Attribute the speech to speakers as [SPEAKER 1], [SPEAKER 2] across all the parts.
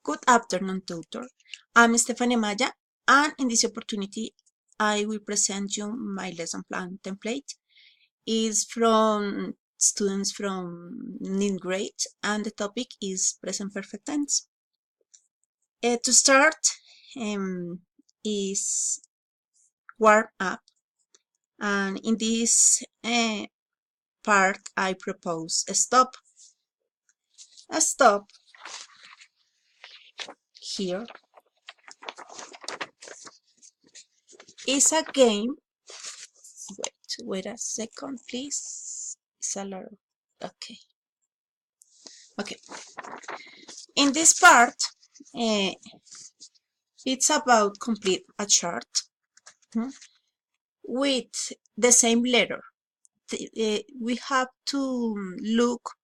[SPEAKER 1] Good afternoon, tutor. I'm Stephanie Maya, and in this opportunity, I will present you my lesson plan template. It's from students from ninth grade, and the topic is present perfect tense. To start, is warm up, and in this part, I propose a stop. A stop here is a game. Wait a second, please. It's a lot. Okay. In this part, it's about complete a chart with the same letter. We have to look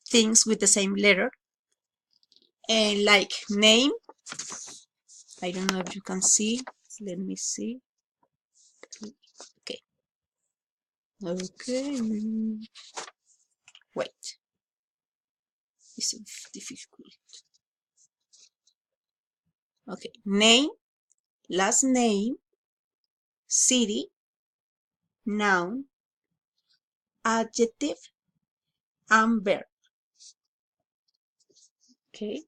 [SPEAKER 1] things with the same letter, like name. I don't know if you can see. Let me see. Okay. Wait. It's difficult. Okay. Name, last name, city, noun, adjective, and verb. Okay.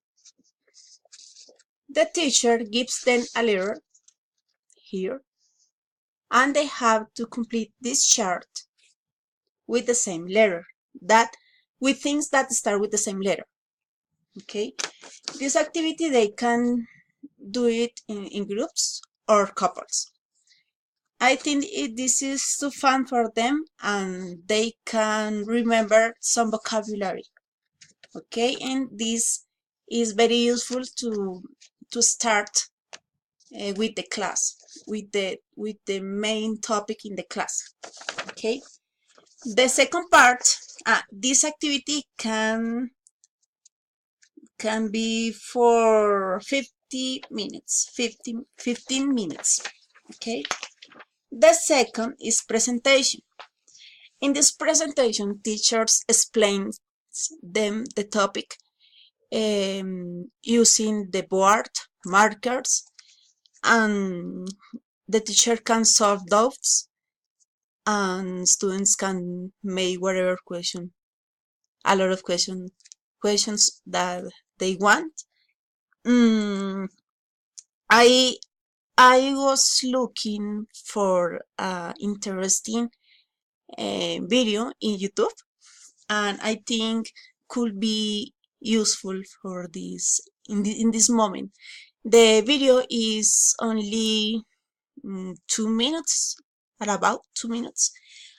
[SPEAKER 1] The teacher gives them a letter here, and they have to complete this chart with the same letter, with things that start with the same letter. Okay. This activity, they can do it in groups or couples. I think this is too fun for them, and they can remember some vocabulary. Okay, and this is very useful to start with the class, with the main topic in the class. Okay, the second part, this activity can be for 15 minutes. Okay. The second is presentation. In this presentation, teachers explain them the topic using the board, markers, and the teacher can solve doubts, and students can make whatever question, a lot of questions that they want. I was looking for interesting video in YouTube, and I think could be useful for this in this moment. The video is only 2 minutes, at about 2 minutes,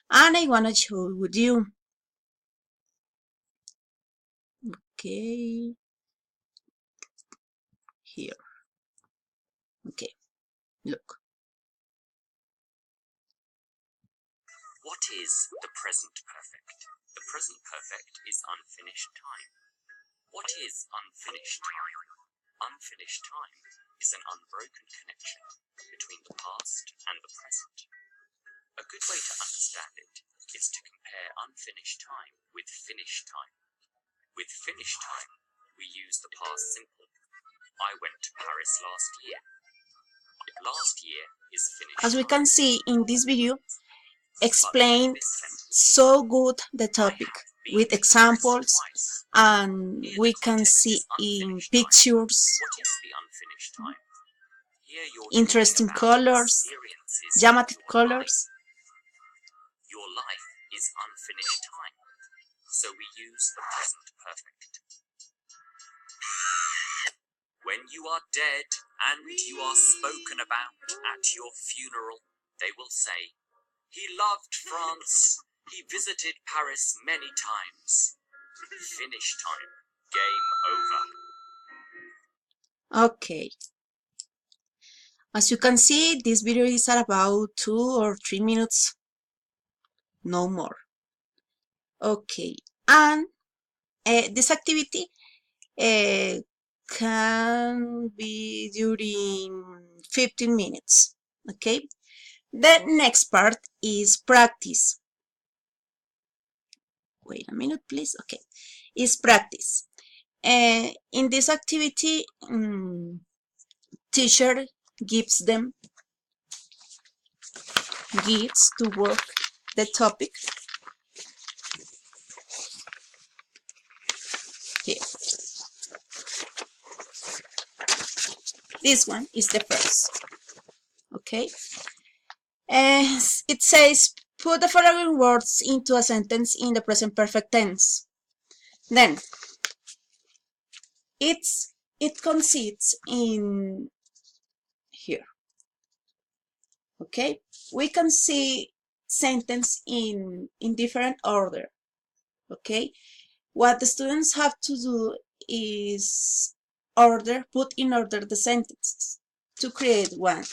[SPEAKER 1] and I want to show it with you. Okay, here. Okay, look.
[SPEAKER 2] What is the present perfect? The present perfect is unfinished time. What is unfinished time? Unfinished time is an unbroken connection between the past and the present. A good way to understand it is to compare unfinished time with finished time. With finished time, we use the past simple. I went to Paris last year. Last year is finished.
[SPEAKER 1] As we can see in this video, explained so good the topic with examples, and we can see in pictures interesting colors, dramatic colors.
[SPEAKER 2] Your life is unfinished time, so we use the present perfect. When you are dead and you are spoken about at your funeral, they will say, "He loved France. He visited Paris many times." Finish time. Game over.
[SPEAKER 1] Okay. As you can see, this video is at about 2 or 3 minutes, no more. Okay, and this activity can be during 15 minutes. Okay. The next part is practice. Wait a minute, please. Okay, is practice. In this activity, teacher gives to work the topic here. This one is the first. Okay. It says, put the following words into a sentence in the present perfect tense. Then it consists in here. Okay, we can see sentence in different order. Okay, what the students have to do is put in order the sentences to create one.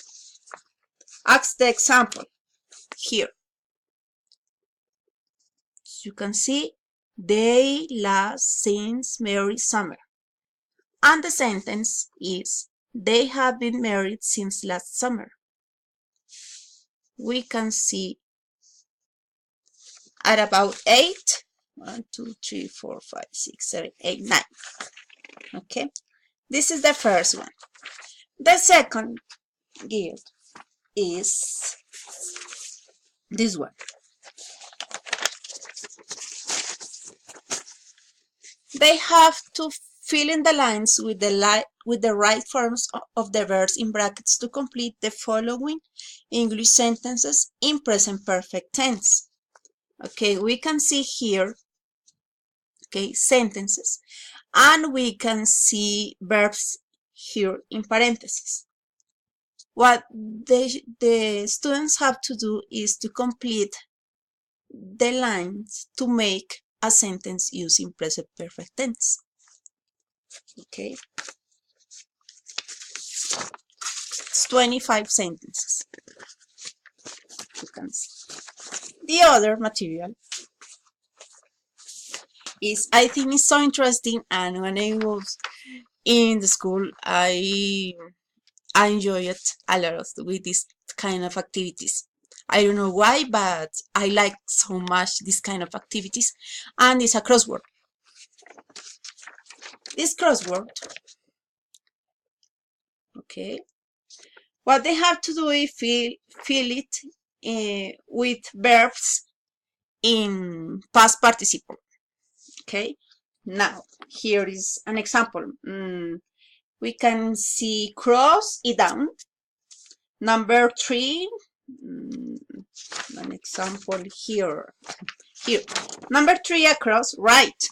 [SPEAKER 1] Ask the example here. As you can see, they last since married summer. And the sentence is, they have been married since last summer. We can see at about 8. 1, 2, 3, 4, 5, 6, 7, 8, 9. Okay, this is the first one. The second guild is this one. They have to fill in the lines with the right forms of the verbs in brackets to complete the following English sentences in present perfect tense. Okay, we can see here, okay, sentences, and we can see verbs here in parentheses. What the students have to do is to complete the lines to make a sentence using present perfect tense. Okay, it's 25 sentences. You can see. The other material is, I think it's so interesting, and when I was in the school, I enjoy it a lot with this kind of activities. I don't know why, but I like so much this kind of activities, and it's a crossword. This crossword, okay, what they have to do is fill it with verbs in past participle. Okay, now here is an example. We can see cross it down. Number 3, an example here. Number 3 across, write.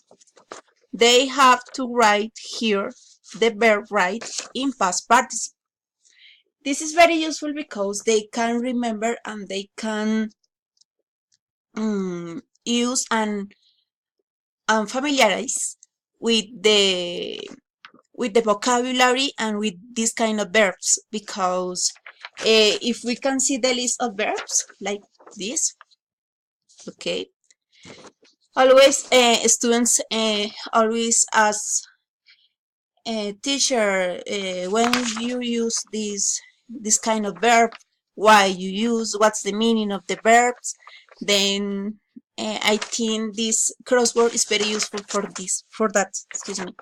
[SPEAKER 1] They have to write here the verb write in past participle. This is very useful because they can remember and they can use and familiarize with the vocabulary and with this kind of verbs, because if we can see the list of verbs like this, okay, always students always ask teacher, when you use this kind of verb, why you use, what's the meaning of the verbs. Then I think this crossword is very useful for that. Excuse me.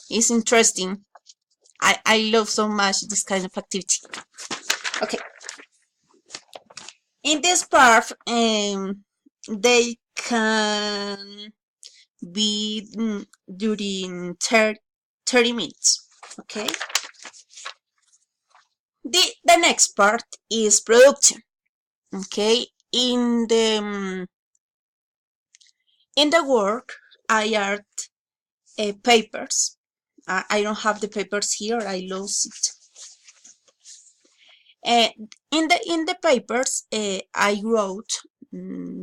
[SPEAKER 1] It's interesting. I love so much this kind of activity. Okay. In this part, they can be during 30 minutes. Okay. The next part is production. Okay. In the work, I art papers. I don't have the papers here. I lost it. In the papers, I wrote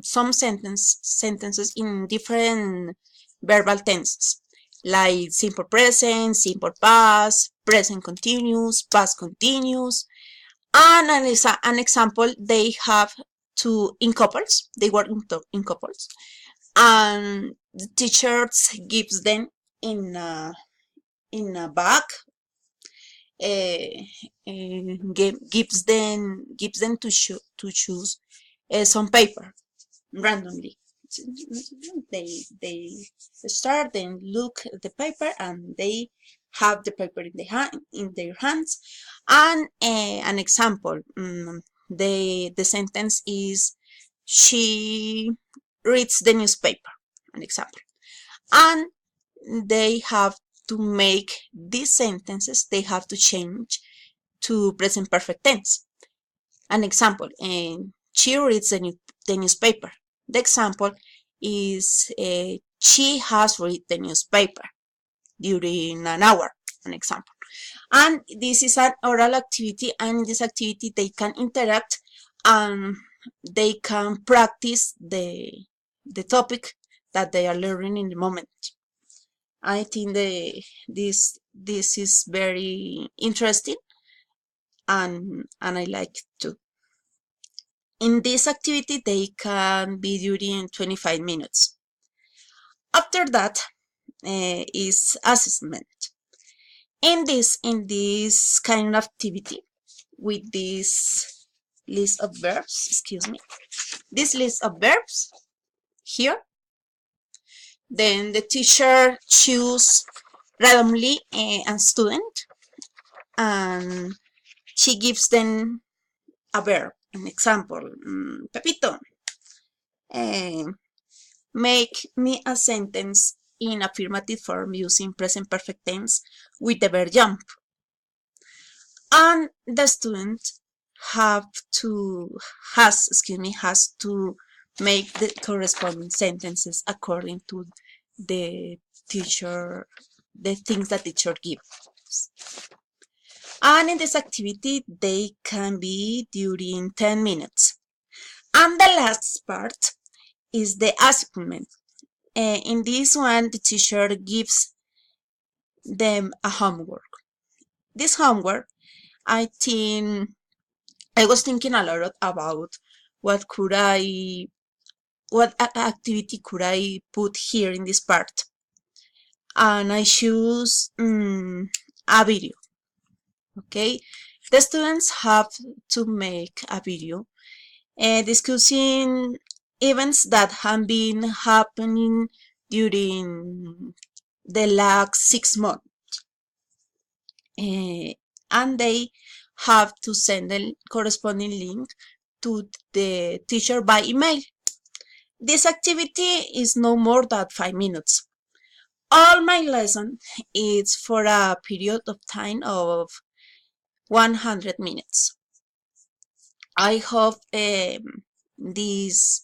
[SPEAKER 1] some sentences in different verbal tenses, like simple present, simple past, present continuous, past continuous. And an example, they have to in couples. They work in couples, and the teacher gives them in a bag. Gives them to choose some paper randomly. they start and look at the paper, and they have the paper in their hands. And an example, the sentence is, she reads the newspaper, an example. And they have to make these sentences, they have to change to present perfect tense. An example, and she reads the newspaper. The example is, she has read the newspaper during an hour, an example. And this is an oral activity, and in this activity they can interact and they can practice the topic that they are learning in the moment. I think this is very interesting, and I like it too. In this activity, they can be during 25 minutes. After that is assessment. In this kind of activity, with this list of verbs, excuse me, this list of verbs here, then the teacher choose randomly a student, and she gives them a verb. An example, Pepito, make me a sentence in affirmative form using present perfect tense with the verb jump. And the student has to make the corresponding sentences according to the teacher, the things that teacher gives. And in this activity, they can be during 10 minutes. And the last part is the assignment. In this one, the teacher gives them a homework. This homework, I was thinking a lot about what activity could I put here in this part. And I choose a video. Okay, the students have to make a video discussing events that have been happening during the last 6 months. And they have to send the corresponding link to the teacher by email. This activity is no more than 5 minutes. All my lesson is for a period of time of 100 minutes. I hope this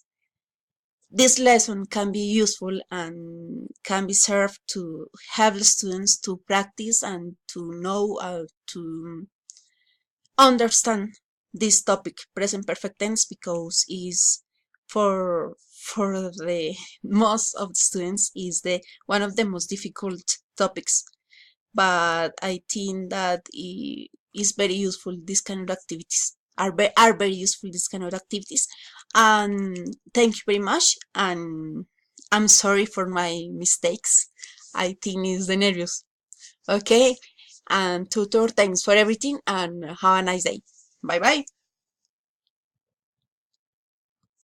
[SPEAKER 1] lesson can be useful and can be served to help the students to practice and to know to understand this topic, present perfect tense, because is for the most of the students is one of the most difficult topics. But I think that it is very useful. These kind of activities are very useful. These kind of activities. And thank you very much. And I'm sorry for my mistakes. I think it's the nervous. Okay. And tutor, thanks for everything, and have a nice day. Bye bye.